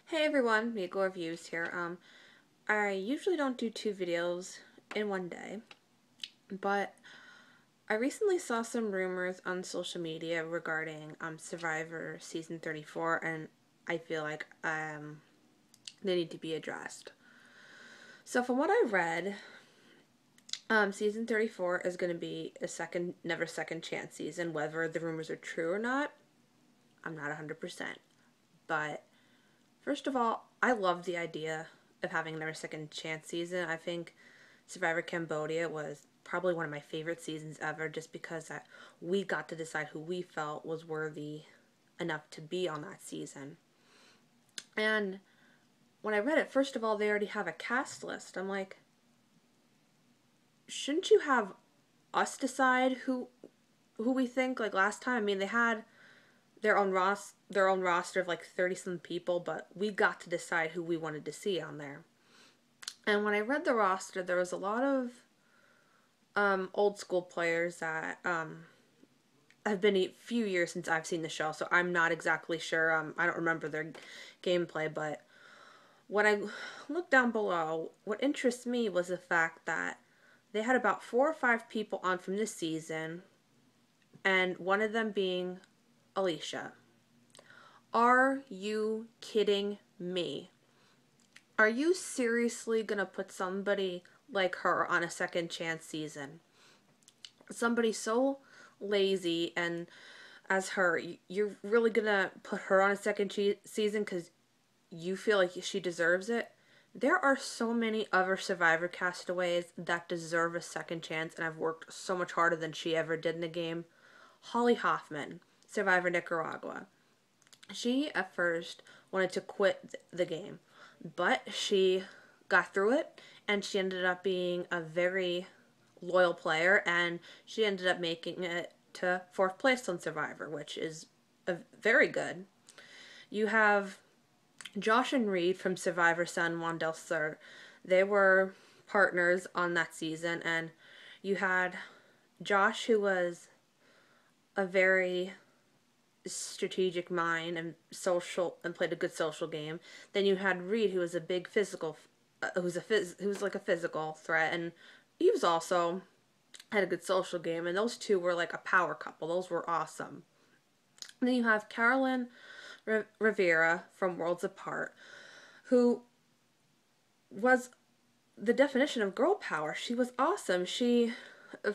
Hey everyone, Miko Reviews here. I usually don't do two videos in one day, but I recently saw some rumors on social media regarding Survivor Season 34, and I feel like they need to be addressed. So from what I read, Season 34 is going to be a never second chance season. Whether the rumors are true or not, I'm not 100%. But first of all, I love the idea of having another second chance season. I think Survivor Cambodia was probably one of my favorite seasons ever, just because we got to decide who we felt was worthy enough to be on that season. And when I read it, first of all, they already have a cast list. I'm like, shouldn't you have us decide who we think? Like last time, I mean, they had their own roster of like 30 some people, but we got to decide who we wanted to see on there. And when I read the roster, there was a lot of old school players that have been a few years since I've seen the show, so I'm not exactly sure. I don't remember their gameplay, but when I looked down below, what interests me was the fact that they had about 4 or 5 people on from this season, and one of them being Alicia. Are you kidding me? Are you seriously gonna put somebody like her on a second chance season? Somebody so lazy and as her, you're really gonna put her on a second season because you feel like she deserves it? There are so many other Survivor castaways that deserve a second chance, and I've worked so much harder than she ever did in the game. Holly Hoffman, Survivor Nicaragua. She at first wanted to quit the game, but she got through it, and she ended up being a very loyal player, and she ended up making it to 4th place on Survivor, which is very good. You have Josh and Reed from Survivor San Juan del Sur. They were partners on that season, and you had Josh, who was a very strategic mind and social and played a good social game. Then you had Reed, who was a big physical, who was like a physical threat, and he was also had a good social game. And those two were like a power couple. Those were awesome. And then you have Carolyn Rivera from Worlds Apart, who was the definition of girl power. She was awesome. She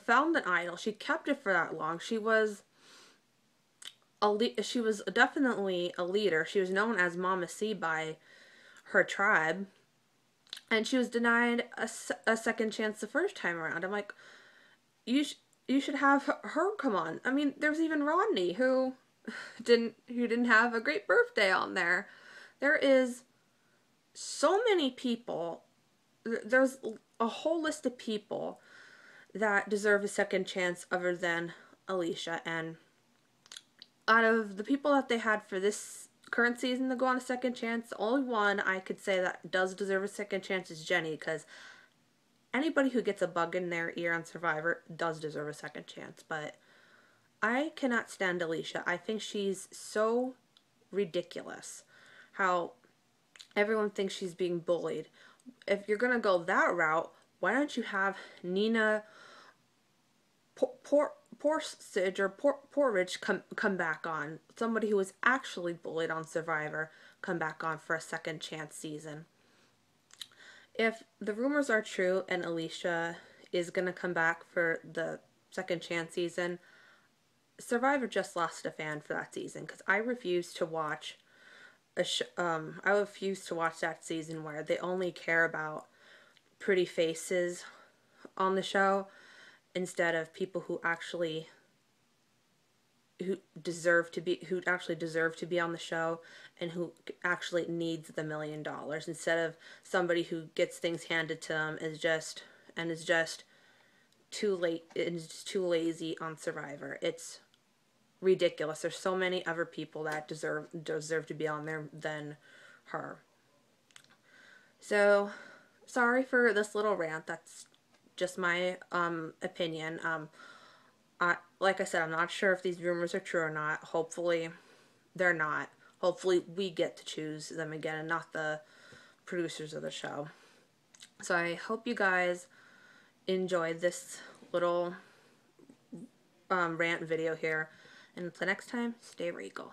found an idol. She kept it for that long. She was definitely a leader. She was known as Mama C by her tribe, and she was denied a second chance the first time around. I'm like, you should have her come on. I mean, there's even Rodney who didn't have a great birthday on there. There is so many people. There's a whole list of people that deserve a second chance other than Alicia, and out of the people that they had for this current season to go on a second chance, the only one I could say that does deserve a second chance is Jenny, because anybody who gets a bug in their ear on Survivor does deserve a second chance. But I cannot stand Alicia. I think she's so ridiculous how everyone thinks she's being bullied. If you're gonna go that route, why don't you have Nina Porridge or Porridge come back on? Somebody who was actually bullied on Survivor come back on for a second chance season. If the rumors are true and Alicia is gonna come back for the second chance season, Survivor just lost a fan for that season, because I refuse to watch I refuse to watch that season where they only care about pretty faces on the show instead of people who actually deserve to be on the show and who actually needs the $1,000,000, instead of somebody who gets things handed to them is just too late and is just too lazy on Survivor. It's ridiculous. There's so many other people that deserve to be on there than her. So sorry for this little rant. That's just my opinion. Like I said, I'm not sure if these rumors are true or not. Hopefully they're not. hopefully we get to choose them again and not the producers of the show. So I hope you guys enjoyed this little rant video here. And until next time, stay regal.